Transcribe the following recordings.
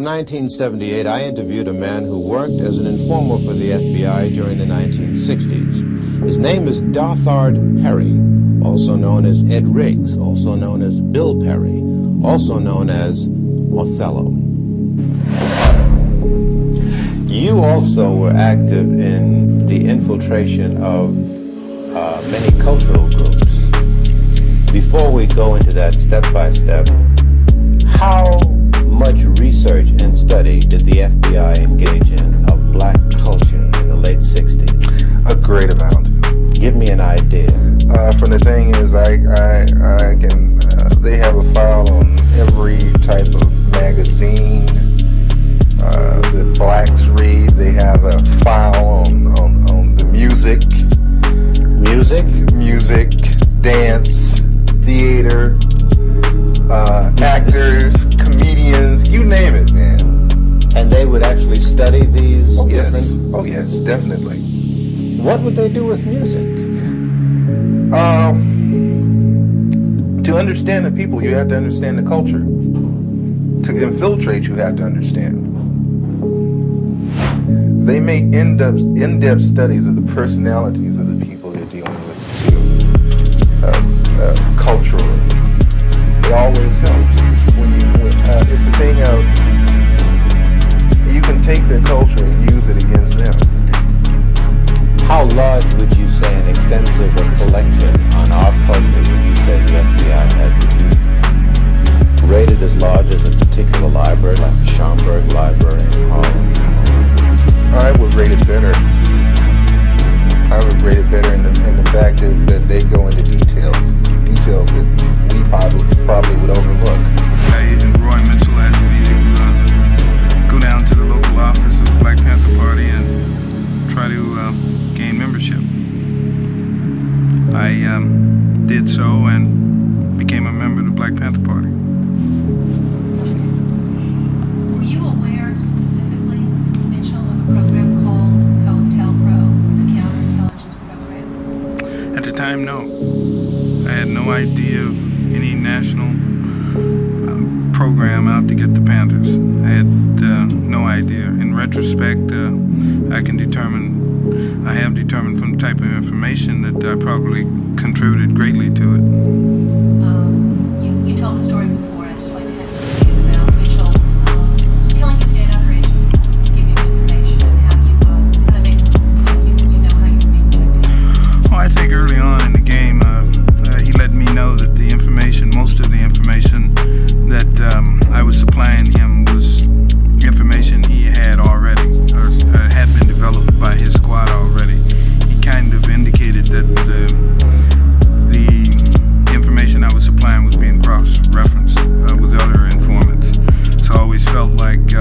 of 1978, I interviewed a man who worked as an informer for the FBI during the 1960s. His name is Darthard Perry, also known as Ed Riggs, also known as Bill Perry, also known as Othello. You also were active in the infiltration of many cultural groups. Before we go into that step by step, how much research and study did the FBI engage in of black culture in the late 60s? A great amount. Give me an idea. From the thing is, I can, they have a file on every type of magazine that blacks read. They have a file on the music, dance, theater, actors, comedians, you name it, man. And they would actually study these different... Yes. Oh, yes, definitely. What would they do with music? To understand the people, you have to understand the culture. To infiltrate, you have to understand. They make in-depth studies of the personalities of the people they're dealing with, too, culturally. It always helps. It's a thing of, you can take their culture and use it against them. How large would you say an extensive collection on our culture would you say the FBI had? Would you rate it as large as a particular library, like the Schomburg Library in Harlem? I would rate it better. And the fact is that they go into details that we probably would overlook. Agent Roy Mitchell asked me to go down to the local office of the Black Panther Party and try to gain membership. I did so and became a member of the Black Panther Party. Were you aware specifically, Mitchell, of a program called COINTELPRO, the Counterintelligence Program? At the time, no. I had no idea of any national program out to get the Panthers. I had no idea. In retrospect, I have determined from the type of information that I probably contributed greatly to it. You told the story before. I'd just like to have you think about Mitchell telling you that other agents give you information and how you know how you're being protected. Well, I think early on in the game, he let me know that most of the information that I was supplying him was information he had already, or had been developed by his squad already. He kind of indicated that the information I was supplying was being cross-referenced with other informants. So I always felt like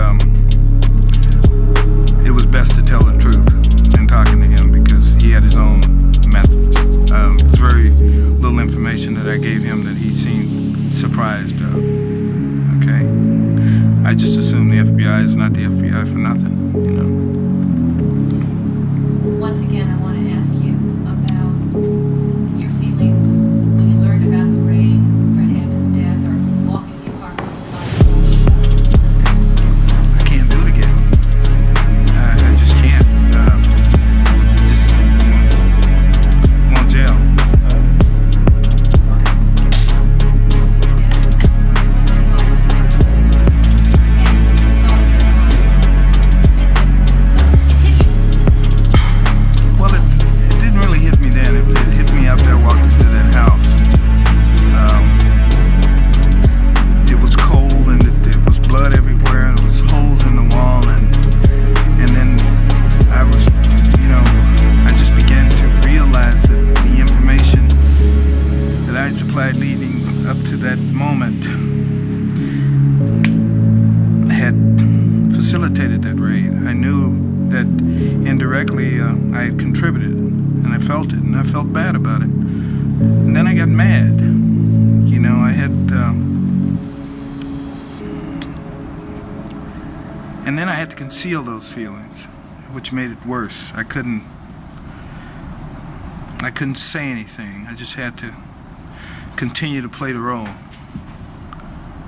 it was best to tell the truth in talking to him because he had his own methods. It's very little information that I gave him that he seemed surprised of. Okay? I just assume the FBI is not the FBI for nothing, you know. Once again, I want to ask you about your feelings when you learned about the raid, Fred Hampton's death, or walking the apartment with the body. I can't do it again. I just can't. I just want jail. Well, it didn't really hit me then. It hit me after I walked into that house. It was cold and it was blood everywhere and there was holes in the wall and then I was, I just began to realize that the information that I supplied leading up to that moment had facilitated that raid. I knew that indirectly I had contributed, and I felt it, and I felt bad about it. And then I got mad. I had... and then I had to conceal those feelings, which made it worse. I couldn't say anything. I just had to continue to play the role.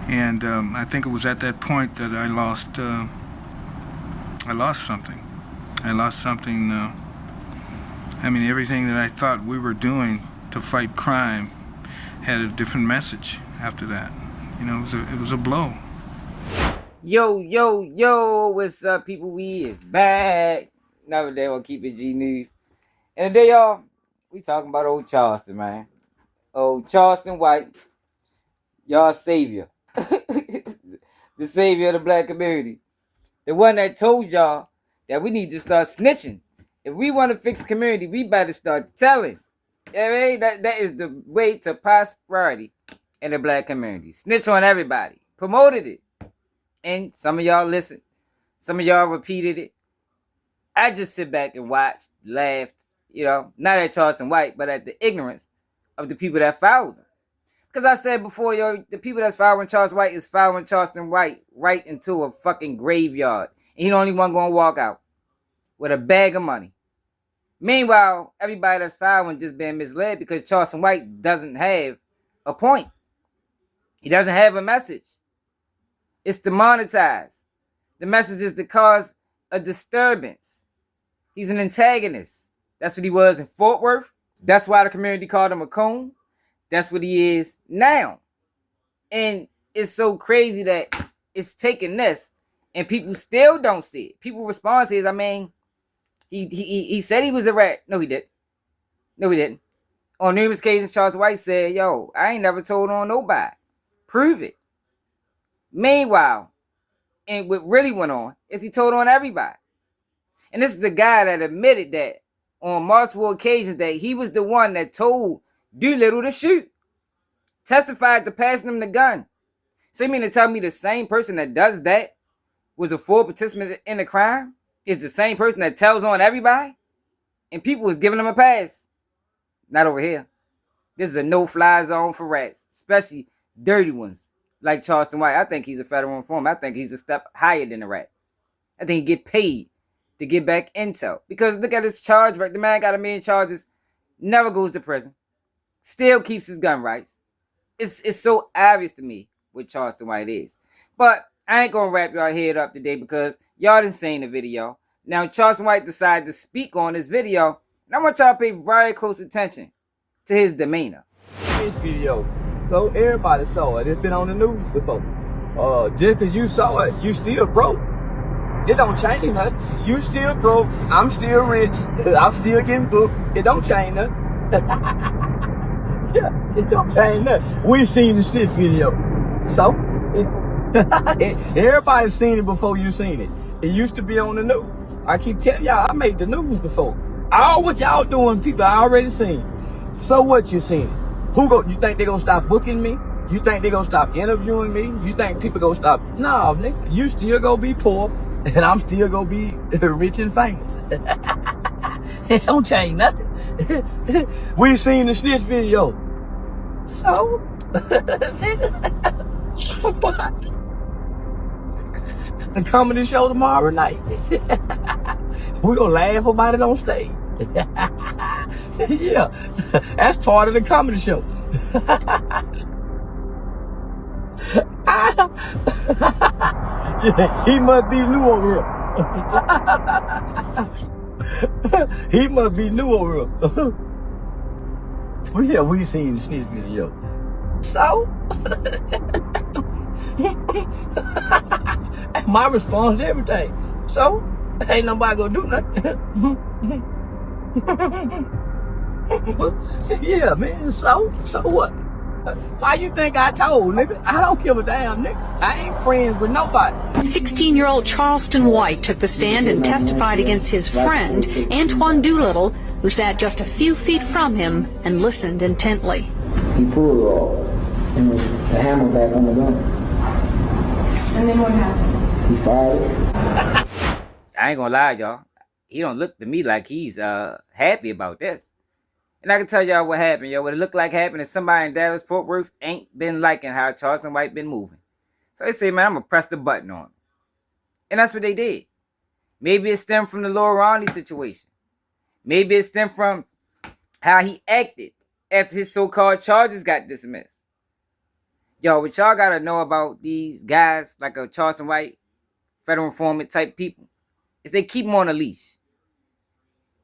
And I think it was at that point that I lost something. I lost something. I mean, everything that I thought we were doing to fight crime had a different message after that. You know, it was a blow. Yo, what's up, people? We is back. Another day on Keep It G News. And today, y'all, we talking about old Charleston, man. Old Charleston White, y'all savior. The savior of the black community. The one that told y'all that we need to start snitching. If we want to fix community, we better start telling. You know what I mean? That is the way to prosperity in the black community. Snitch on everybody. Promoted it. And some of y'all listened. Some of y'all repeated it. I just sit back and watched, laughed, not at Charleston White, but at the ignorance of the people that followed him. Because I said before, the people that's following Charleston White is following Charleston White right into a fucking graveyard. And he the only one going to walk out with a bag of money. Meanwhile, everybody that's following just being misled because Charleston White doesn't have a point. He doesn't have a message. It's to monetize. The message is to cause a disturbance. He's an antagonist. That's what he was in Fort Worth. That's why the community called him a coon. That's what he is now. And it's so crazy that it's taking this and people still don't see it. People response is, he said he was a rat. No, he didn't. No, he didn't. On numerous occasions, Charles White said, yo, I ain't never told on nobody. Prove it. Meanwhile, and what really went on is he told on everybody. And this is the guy that admitted that on multiple occasions that he was the one that told Doolittle to shoot. Testified to passing him the gun. So you mean to tell me the same person that does that was a full participant in the crime? Is the same person that tells on everybody? And people was giving him a pass. Not over here. This is a no-fly zone for rats, especially dirty ones like Charleston White. I think he's a federal informant. I think he's a step higher than a rat. I think he get paid to get back intel. Because look at his charge record. The man got 1 million charges, never goes to prison, still keeps his gun rights. It's so obvious to me what Charleston White is. But I ain't gonna wrap y'all head up today because y'all didn't see the video. Now Charleston White decided to speak on this video, and I want y'all to pay very close attention to his demeanor. This video, so everybody saw it. It's been on the news before. Just because you saw it, you still broke. It don't change nothing. You still broke. I'm still rich. I'm still getting booked. It don't change nothing. Yeah, it don't change nothing. We seen the Snitch video. So, everybody's seen it before you seen it. It used to be on the news. I keep telling y'all, I made the news before. All what y'all doing, people I already seen. So what you seen it? You think they gonna stop booking me? You think they gonna stop interviewing me? You think people gonna stop? No, nigga, you still gonna be poor, and I'm still gonna be rich and famous. It don't change nothing. We seen the Snitch video. So, what? The comedy show tomorrow night. We gonna laugh about it on stage. Yeah, that's part of the comedy show. He must be new over here. He must be new over here. Well, yeah, we seen the Snitch video. So, my response to everything. So, ain't nobody gonna do nothing. Yeah, man, so what? Why you think I told, nigga? I don't give a damn, nigga. I ain't friends with nobody. 16-year-old Charleston White took the stand and testified against his friend, Antoine Doolittle, who sat just a few feet from him and listened intently. He pulled it off and the hammer back on the gun. And then what happened? He fired it. I ain't gonna lie, y'all. He don't look to me like he's happy about this. And I can tell y'all what happened, yo. What it looked like happened is somebody in Dallas, Fort Worth ain't been liking how Charleston White been moving. So they say, man, I'm gonna press the button on him. And that's what they did. Maybe it stemmed from the Lil Ronnie situation. Maybe it stemmed from how he acted after his so-called charges got dismissed. Yo, what y'all gotta know about these guys like a Charleston White, federal informant type people, is they keep him on a leash.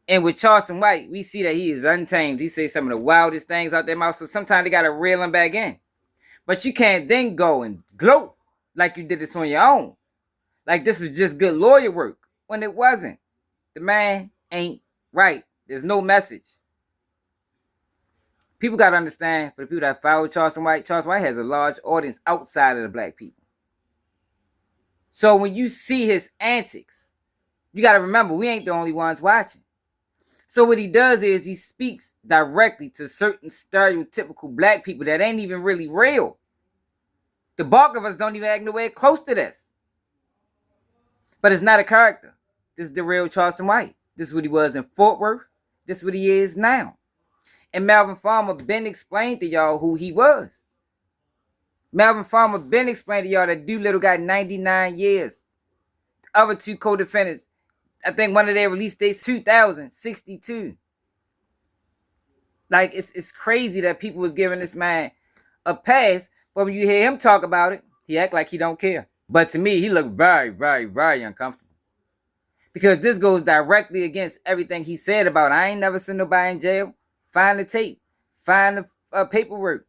And with Charleston White, we see that he is untamed. He says some of the wildest things out their mouth. So sometimes they gotta reel him back in. But you can't then go and gloat like you did this on your own. Like this was just good lawyer work when it wasn't. The man ain't right. There's no message. People got to understand, for the people that follow Charleston White has a large audience outside of the black people. So when you see his antics, you got to remember, we ain't the only ones watching. So what he does is he speaks directly to certain stereotypical black people that ain't even really real. The bulk of us don't even act nowhere close to this. But it's not a character. This is the real Charleston White. This is what he was in Fort Worth. This is what he is now. And Melvin Farmer been explained to y'all who he was. Melvin Farmer been explained to y'all that Doolittle got 99 years. The other two co-defendants, I think one of their release dates 2062. Like, it's crazy that people was giving this man a pass, but when you hear him talk about it, he act like he don't care. But to me, he looked very, very, very uncomfortable. Because this goes directly against everything he said about, I ain't never seen nobody in jail. Find the tape. Find the paperwork.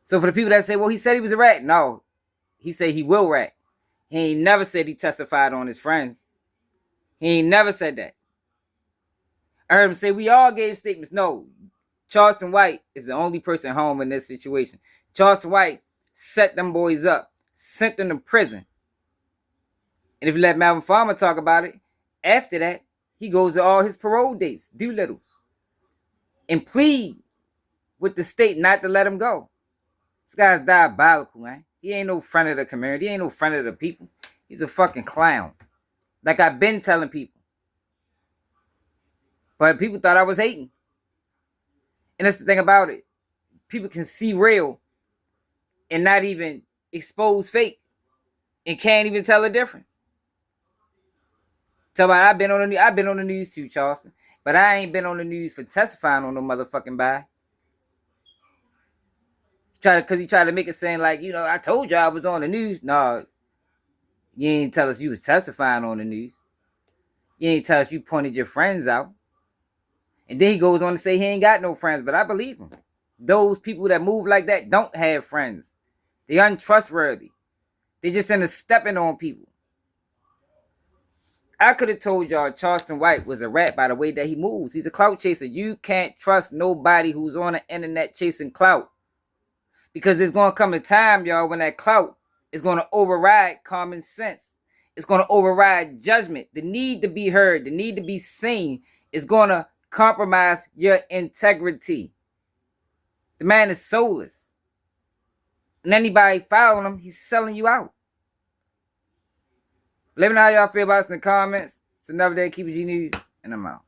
So for the people that say, well, he said he was a rat. No, he said he will rat. He ain't never said he testified on his friends. He ain't never said that. I heard him say we all gave statements. No, Charleston White is the only person home in this situation. Charleston White set them boys up, sent them to prison. And if you let Melvin Farmer talk about it, after that, he goes to all his parole dates, Doolittles, and plead with the state not to let him go. This guy's diabolical, man. He ain't no friend of the community. He ain't no friend of the people. He's a fucking clown. Like I've been telling people. But people thought I was hating. And that's the thing about it. People can see real and not even expose fake and can't even tell the difference. Tell me, I've been on the news too, Charleston. But I ain't been on the news for testifying on no motherfucking buy. Because he tried to make it sound like, I told you I was on the news. No, you ain't tell us you was testifying on the news. You ain't tell us you pointed your friends out. And then he goes on to say he ain't got no friends, but I believe him. Those people that move like that don't have friends. They untrustworthy. They just into stepping on people. I could have told y'all Charleston White was a rat by the way that he moves. He's a clout chaser. You can't trust nobody who's on the internet chasing clout. Because there's going to come a time, y'all, when that clout is going to override common sense. It's going to override judgment. The need to be heard, the need to be seen is going to compromise your integrity. The man is soulless. And anybody following him, he's selling you out. Let me know how y'all feel about this in the comments. It's another day. Keep it G News, and I'm out.